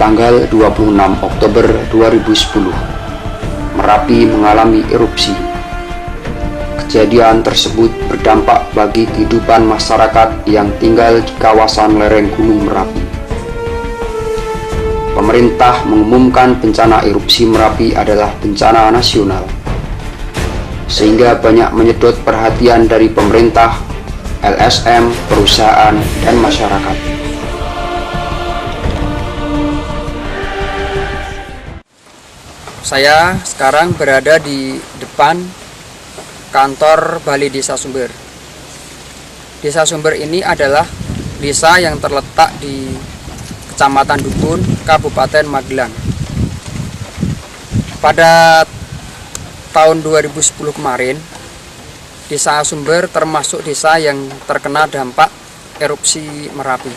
Tanggal 26 Oktober 2010, Merapi mengalami erupsi. Kejadian tersebut berdampak bagi kehidupan masyarakat yang tinggal di kawasan lereng Gunung Merapi. Pemerintah mengumumkan bencana erupsi Merapi adalah bencana nasional, sehingga banyak menyedot perhatian dari pemerintah, LSM, perusahaan, dan masyarakat. Saya sekarang berada di depan kantor Balai Desa Sumber. Desa Sumber ini adalah desa yang terletak di Kecamatan Dukun, Kabupaten Magelang. Pada tahun 2010 kemarin, Desa Sumber termasuk desa yang terkena dampak erupsi Merapi.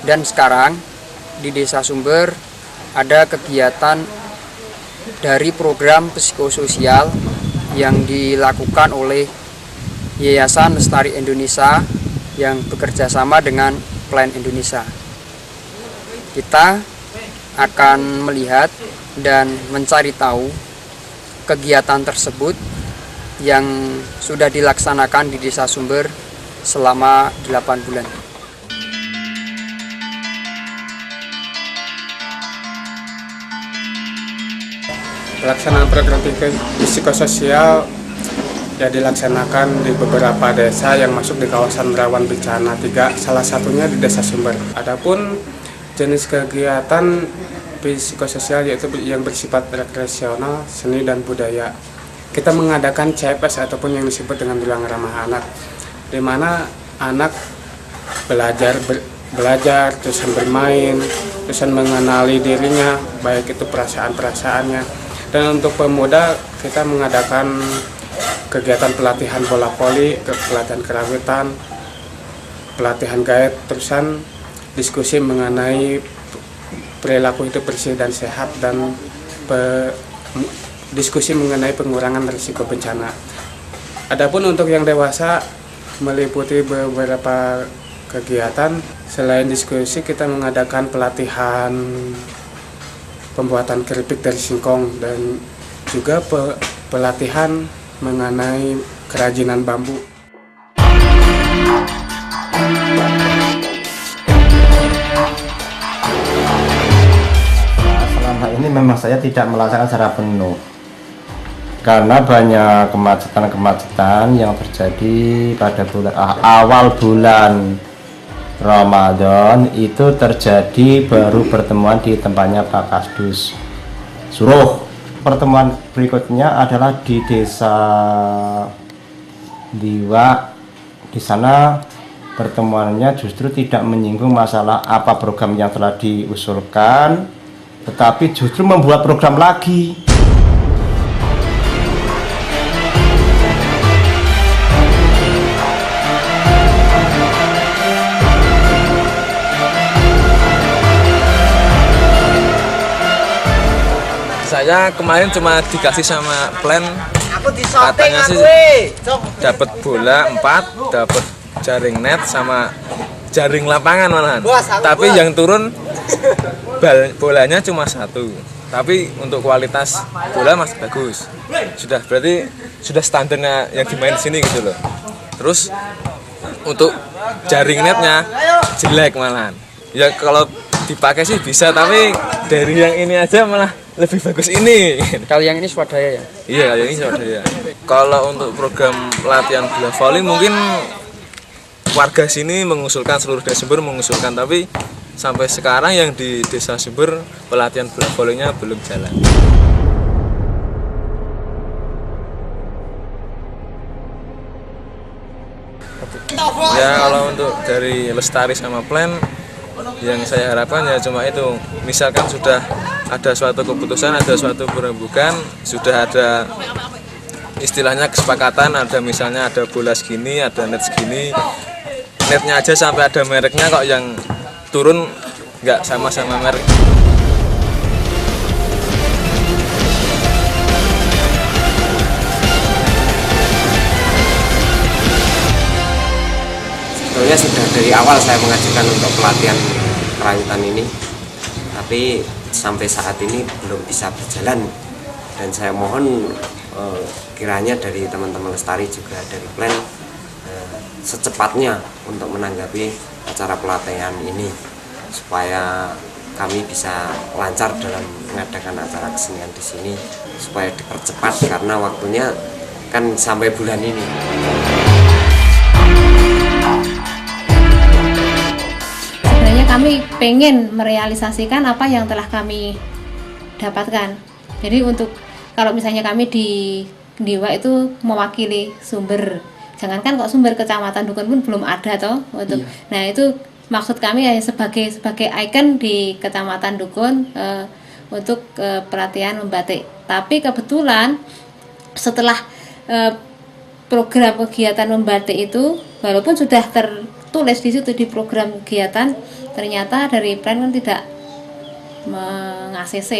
Dan sekarang di Desa Sumber ada kegiatan dari program psikososial yang dilakukan oleh Yayasan Lestari Indonesia yang bekerja sama dengan Plan Indonesia. Kita akan melihat dan mencari tahu kegiatan tersebut yang sudah dilaksanakan di Desa Sumber selama 8 bulan. Pelaksanaan program psikososial ya dilaksanakan di beberapa desa yang masuk di kawasan rawan bencana 3, salah satunya di Desa Sumber. Adapun jenis kegiatan psikososial yaitu yang bersifat rekreasional, seni dan budaya. Kita mengadakan CPS ataupun yang disebut dengan ruang ramah anak, di mana anak belajar, terusan bermain, terusan mengenali dirinya, baik itu perasaan-perasaannya. Dan untuk pemuda kita mengadakan kegiatan pelatihan bola voli, pelatihan kerawitan, pelatihan gaet, terusan diskusi mengenai perilaku hidup bersih dan sehat, dan diskusi mengenai pengurangan risiko bencana. Adapun untuk yang dewasa meliputi beberapa kegiatan. Selain diskusi, kita mengadakan pelatihan pembuatan keripik dari singkong dan juga pelatihan mengenai kerajinan bambu. Selama ini memang saya tidak melaksanakan secara penuh karena banyak kemacetan yang terjadi pada awal bulan Ramadan. Itu terjadi baru pertemuan di tempatnya Pak Kasdus Suruh. Pertemuan berikutnya adalah di Desa Liwa. Di sana pertemuannya justru tidak menyinggung masalah apa program yang telah diusulkan, tetapi justru membuat program lagi. Saya kemarin cuma dikasih sama Plan, katanya sih dapat bola 4, dapat jaring net sama jaring lapangan malahan. Tapi yang turun bolanya cuma 1. Tapi untuk kualitas bola masih bagus. Berarti sudah standarnya yang dimain di sini gitu loh. Terus untuk jaring netnya jelek malahan. Ya kalau dipakai sih bisa, tapi dari yang ini aja malah lebih bagus ini. Kalau yang ini swadaya ya? Iya, yang ini swadaya. Kalau untuk program latihan bola voli mungkin warga sini mengusulkan, seluruh Desa Sumber mengusulkan, tapi sampai sekarang yang di Desa Sumber pelatihan bola volinya belum jalan. Ya kalau untuk dari Lestari sama Plan yang saya harapkan ya cuma itu, misalkan sudah ada suatu keputusan, ada suatu perembukan, sudah ada istilahnya kesepakatan, ada misalnya ada bola segini, ada net segini, netnya aja sampai ada mereknya, kok yang turun nggak sama-sama merek. Sebetulnya sudah dari awal saya mengajukan untuk pelatihan kerawitan ini, tapi sampai saat ini belum bisa berjalan, dan saya mohon kiranya dari teman-teman Lestari juga dari Plan secepatnya untuk menanggapi acara pelatihan ini supaya kami bisa lancar dalam mengadakan acara kesenian di sini, supaya dipercepat karena waktunya kan sampai bulan ini. Sebenarnya kami pengen merealisasikan apa yang telah kami dapatkan. Jadi untuk kalau misalnya kami di Dewa itu mewakili Sumber, jangankan kok Sumber, kecamatan Dukun pun belum ada toh untuk. Iya. Nah itu maksud kami ya sebagai ikon di kecamatan Dukun untuk pelatihan membatik. Tapi kebetulan setelah program kegiatan membatik itu, walaupun sudah tertulis di situ di program kegiatan, ternyata dari Plan kan tidak meng-ACC.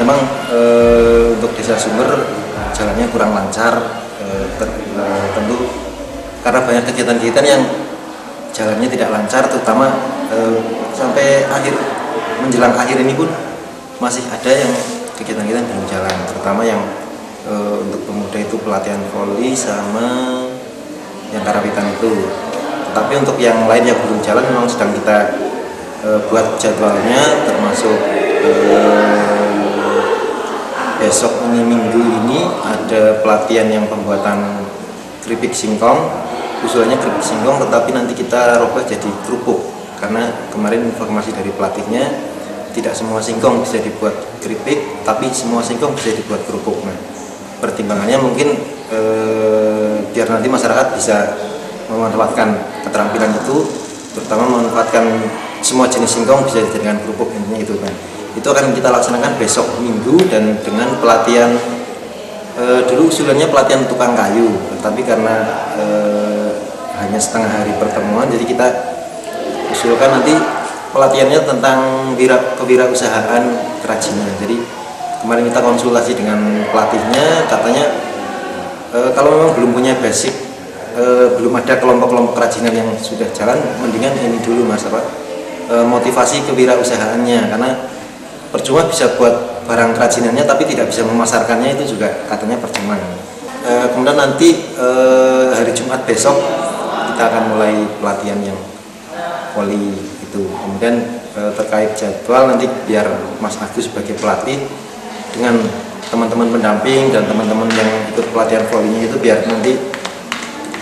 Memang untuk Desa Sumber jalannya kurang lancar, tentu karena banyak kegiatan-kegiatan yang jalannya tidak lancar, terutama sampai menjelang akhir ini pun masih ada yang kegiatan-kegiatan belum jalan, terutama yang untuk pemuda itu pelatihan voli sama yang karawitan itu. Tetapi untuk yang lain yang belum jalan memang sedang kita buat jadwalnya, termasuk besok ini Minggu ini ada pelatihan yang pembuatan keripik singkong, usulannya keripik singkong tetapi nanti kita rubah jadi kerupuk, karena kemarin informasi dari pelatihnya tidak semua singkong bisa dibuat keripik, tapi semua singkong bisa dibuat kerupuk. Nah, pertimbangannya mungkin biar nanti masyarakat bisa memanfaatkan keterampilan itu, terutama memanfaatkan semua jenis singkong bisa dijadikan kerupuk, intinya itu kan. Itu akan kita laksanakan besok Minggu dan dengan pelatihan dulu usulannya pelatihan tukang kayu, tapi karena hanya setengah hari pertemuan, jadi kita usulkan nanti pelatihannya tentang kewirausahaan kerajinan. Jadi kemarin kita konsultasi dengan pelatihnya, katanya kalau memang belum punya basic, belum ada kelompok-kelompok kerajinan yang sudah jalan, mendingan ini dulu Mas, motivasi kewirausahaannya, karena percuma bisa buat barang kerajinannya tapi tidak bisa memasarkannya, itu juga katanya percuma. Kemudian nanti hari Jumat besok kita akan mulai pelatihan yang voli itu. Kemudian terkait jadwal nanti biar Mas Agus sebagai pelatih dengan teman-teman pendamping dan teman-teman yang ikut pelatihan volinya itu biar nanti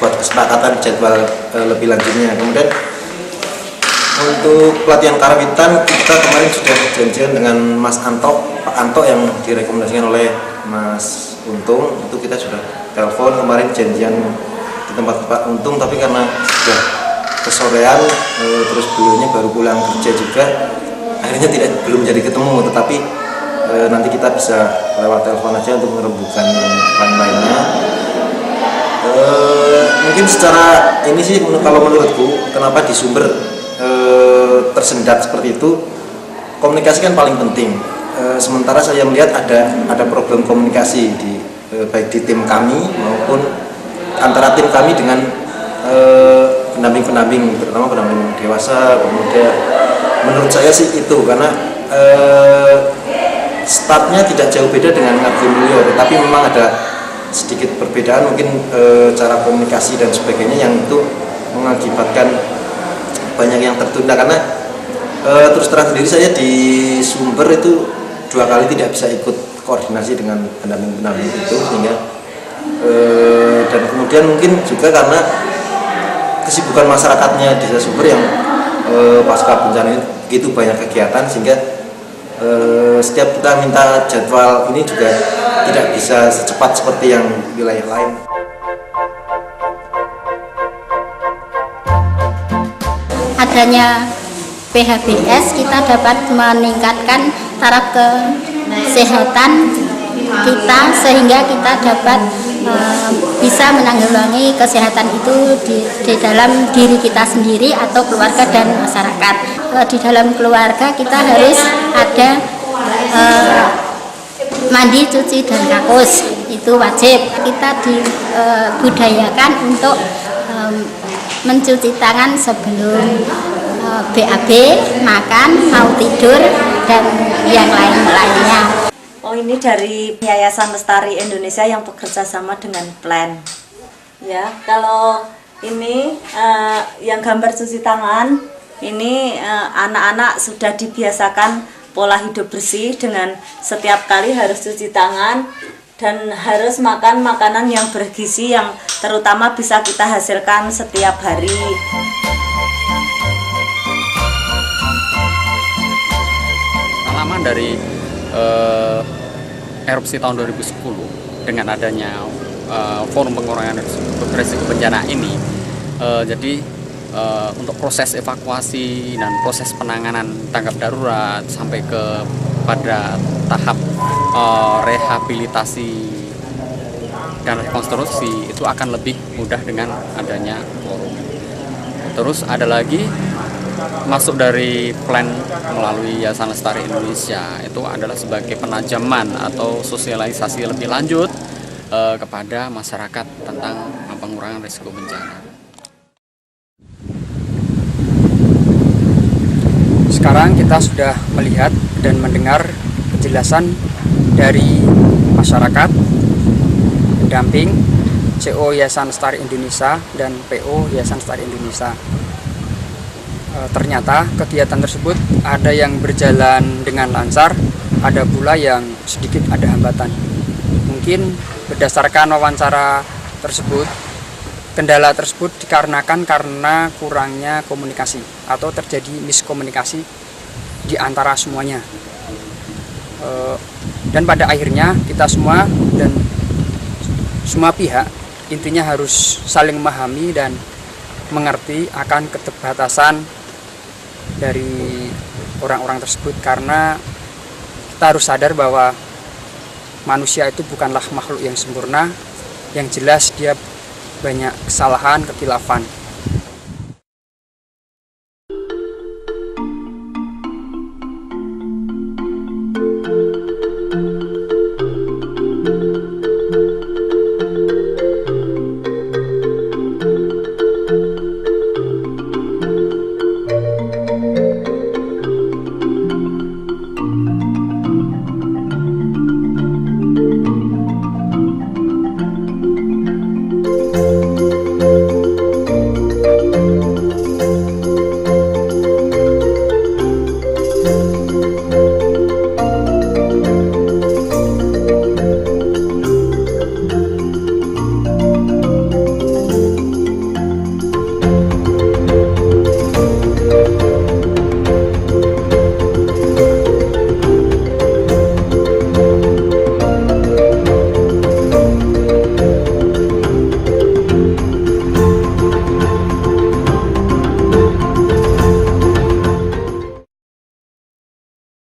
buat kesepakatan jadwal lebih lanjutnya. Kemudian untuk pelatihan karawitan kita kemarin sudah janjian dengan Mas Anto, Pak Anto yang direkomendasikan oleh Mas Untung, itu kita sudah telepon kemarin janjian di tempat Pak Untung, tapi karena sudah kesorean terus beliaunya baru pulang kerja juga, akhirnya belum jadi ketemu, tetapi nanti kita bisa lewat telepon aja untuk merembukan yang lain-lainnya. Mungkin secara ini sih kalau menurutku kenapa di Sumber tersendat seperti itu, komunikasi kan paling penting. Sementara saya melihat ada problem komunikasi baik di tim kami maupun antara tim kami dengan pendamping-pendamping, terutama pendamping dewasa, pemuda. Menurut saya sih itu karena startnya tidak jauh beda dengan Ngabdi Mulyo, tetapi memang ada sedikit perbedaan mungkin cara komunikasi dan sebagainya yang itu mengakibatkan banyak yang tertunda. Karena terus terang sendiri saya di Sumber itu 2 kali tidak bisa ikut koordinasi dengan pendamping-pendamping itu, sehingga dan kemudian mungkin juga karena kesibukan masyarakatnya di Desa Sumber yang pasca bencana ini begitu banyak kegiatan, sehingga Setiap kita minta jadwal ini juga tidak bisa secepat seperti yang wilayah lain. Adanya PHBS kita dapat meningkatkan taraf kesehatan kita sehingga kita dapat bisa menanggulangi kesehatan itu di dalam diri kita sendiri atau keluarga dan masyarakat. Di dalam keluarga kita harus ada mandi, cuci, dan kakus, itu wajib. Kita dibudayakan untuk mencuci tangan sebelum BAB, makan, mau tidur, dan yang lain-lainnya. Oh, ini dari Yayasan Lestari Indonesia yang bekerja sama dengan Plan. Ya, kalau ini yang gambar cuci tangan, ini anak-anak sudah dibiasakan pola hidup bersih dengan setiap kali harus cuci tangan dan harus makan makanan yang bergizi yang terutama bisa kita hasilkan setiap hari. Pengalaman dari erupsi tahun 2010 dengan adanya forum pengurangan resiko bencana ini, jadi untuk proses evakuasi dan proses penanganan tanggap darurat sampai pada tahap rehabilitasi dan rekonstruksi itu akan lebih mudah dengan adanya forum. Terus ada lagi masuk dari Plan melalui Yayasan Lestari Indonesia itu adalah sebagai penajaman atau sosialisasi lebih lanjut kepada masyarakat tentang pengurangan risiko bencana. Sekarang kita sudah melihat dan mendengar penjelasan dari masyarakat, pendamping CO Yayasan Lestari Indonesia dan PO Yayasan Lestari Indonesia. Ternyata kegiatan tersebut ada yang berjalan dengan lancar, ada pula yang sedikit ada hambatan. Mungkin berdasarkan wawancara tersebut, kendala tersebut dikarenakan karena kurangnya komunikasi atau terjadi miskomunikasi di antara semuanya. Dan pada akhirnya kita semua dan semua pihak intinya harus saling memahami dan mengerti akan keterbatasan dari orang-orang tersebut, karena kita harus sadar bahwa manusia itu bukanlah makhluk yang sempurna, yang jelas dia banyak kesalahan, kekhilafan.